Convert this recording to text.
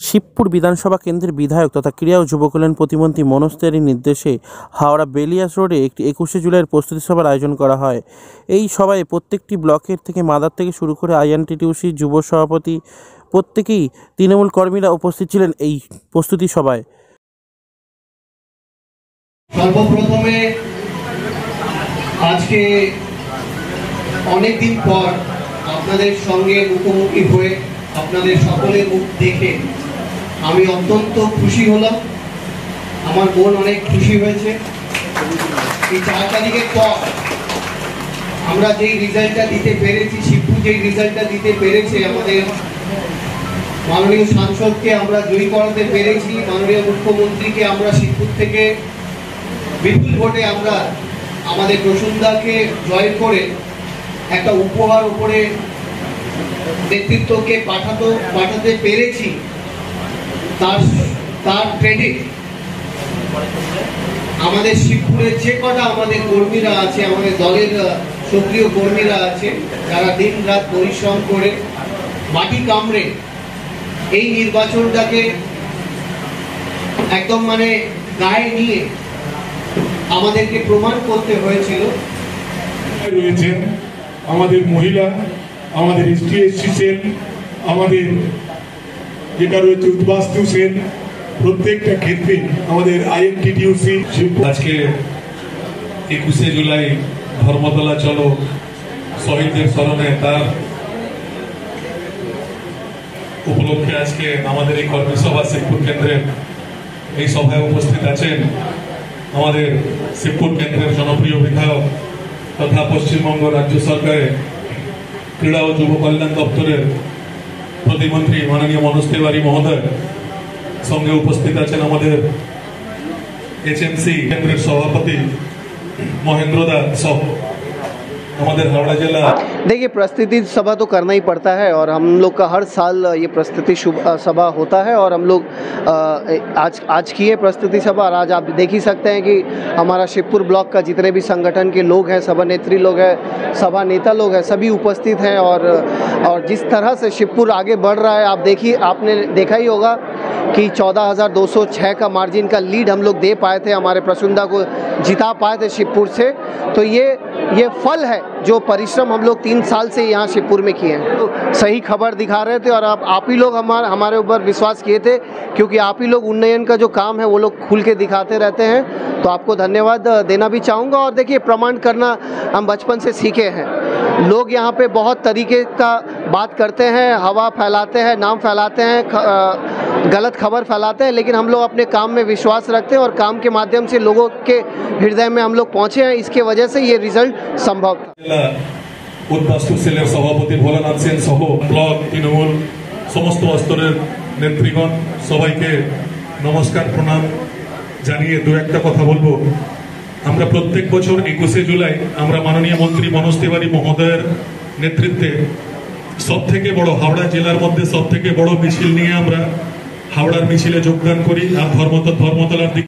শিবপুর বিধানসভা কেন্দ্রের বিধায়ক তথা ক্রীড়া ও যুব কল্যাণ প্রতিমন্ত্রী মনোজ তিওয়ারির নির্দেশে হাওড়া বেলিয়াস রোডে একটি 21শে জুলাইয়ের প্রস্তুতি সভার আয়োজন করা হয়। এই সভায় প্রত্যেকটি ব্লকের থেকে মাদার থেকে শুরু করে আইএনটিটিউসি যুব সভাপতি প্রত্যেকেই তৃণমূল কর্মীরা উপস্থিত ছিলেন এই প্রস্তুতি সভায়। সর্বপ্রথমে আজকে অনেকদিন পর আপনাদের সঙ্গে মুখোমুখি হয়ে আপনাদের সকলের মুখ দেখে আমি অত্যন্ত খুশি হলাম। আমার মন অনেক খুশি হয়েছে। এই 4 তারিখের পর আমরা যেই রেজাল্টটা দিতে পেরেছি, শিবপুর যেই রেজাল্টটা দিতে পেরেছে, আমাদের মাননীয় সাংসদকে আমরা জয়ী করাতে পেরেছি, মাননীয় মুখ্যমন্ত্রীকে আমরা শিবপুর থেকে বিপুল ভোটে আমরা আমাদের প্রসূনদাকে জয় করে একটা উপহার উপরে নেতৃত্বকে পাঠাতে পেরেছি, তার ক্রেডিট আমাদের শিবপুরের যে কটা আমাদের কর্মীরা আছে, আমাদের দলের সক্রিয় কর্মীরা আছে, যারা দিন রাত পরিশ্রম করে মাটি কামড়ে এই নির্বাচনটাকে একদম গায়ে নিয়ে আমাদেরকে প্রমাণ করতে হয়েছিল। রয়েছেন আমাদের মহিলা, আমাদের এসটি/এসসি সেল, আমাদের যেটা রয়েছে উদ্বাস্তু সেল, প্রত্যেকটা ক্ষেত্রে আমাদের আইএনটিটিউসি। আজকে 21শে জুলাই ধর্মতলা চলো শহীদদের স্মরণে, তার উপলক্ষে আজকে আমাদের এই কর্মী সভা শিবপুর কেন্দ্রের এই সভায় উপস্থিত আছেন আমাদের শিবপুর কেন্দ্রের জনপ্রিয় বিধায়ক তথা পশ্চিমবঙ্গ রাজ্য সরকারের ক্রীড়া ও যুব কল্যাণ দপ্তরের প্রতিমন্ত্রী মাননীয় মনোজ তিওয়ারি মহোদয়। সঙ্গে উপস্থিত আছেন আমাদের এইচএমসি কেন্দ্রের সভাপতি মহেন্দ্র দা সহ हमारे हावड़ा जिला। देखिए, प्रस्तुति सभा तो करना ही पड़ता है और हम लोग का हर साल ये प्रस्तुति सभा होता है और हम लोग आज की है प्रस्तुति सभा। और आज आप देख ही सकते हैं कि हमारा शिवपुर ब्लॉक का जितने भी संगठन के लोग हैं, सभानेत्री लोग हैं, सभा नेता लोग हैं, सभी उपस्थित हैं। और जिस तरह से शिवपुर आगे बढ़ रहा है, आपने देखा ही होगा कि 14,206 का मार्जिन का लीड हम लोग दे पाए थे, हमारे प्रसूनदा को जिता पाए थे शिवपुर से। तो ये फल है जो परिश्रम हम लोग 3 साल से यहाँ शिवपुर में किए हैं। तो सही खबर दिखा रहे थे और आप ही लोग हमारे ऊपर विश्वास किए थे, क्योंकि आप ही लोग उन्नयन का जो काम है वो लोग खुल के दिखाते रहते हैं। तो आपको धन्यवाद देना भी चाहूँगा। और देखिए, प्रमाण करना हम बचपन से सीखे हैं। लोग यहाँ पे बहुत तरीके का बात करते हैं, हवा फैलाते हैं, नाम फैलाते हैं, गलत खबर फैलाते हैं, लेकिन हम लोग अपने काम में विश्वास रखते हैं और काम के माध्यम से लोगों के हृदय में हम लोग पहुँचे हैं। इसके वजह से ये रिजल्ट संभव था। উদ্বাস্তু সেলের সভাপতি ভোলানাথ সেন সহ ব্লক তৃণমূল সমস্ত স্তরের নেতৃগণ সবাইকে নমস্কার, প্রণাম জানিয়ে দু একটা কথা বলবো। আমরা প্রত্যেক বছর 21শে জুলাই আমরা মাননীয় মন্ত্রী মনোজ তিওয়ারি মহোদয়ের নেতৃত্বে সব থেকে বড় হাওড়া জেলার মধ্যে সব থেকে বড় মিছিল নিয়ে আমরা হাওড়ার মিছিলে যোগদান করি আর ধর্মতলার দিকে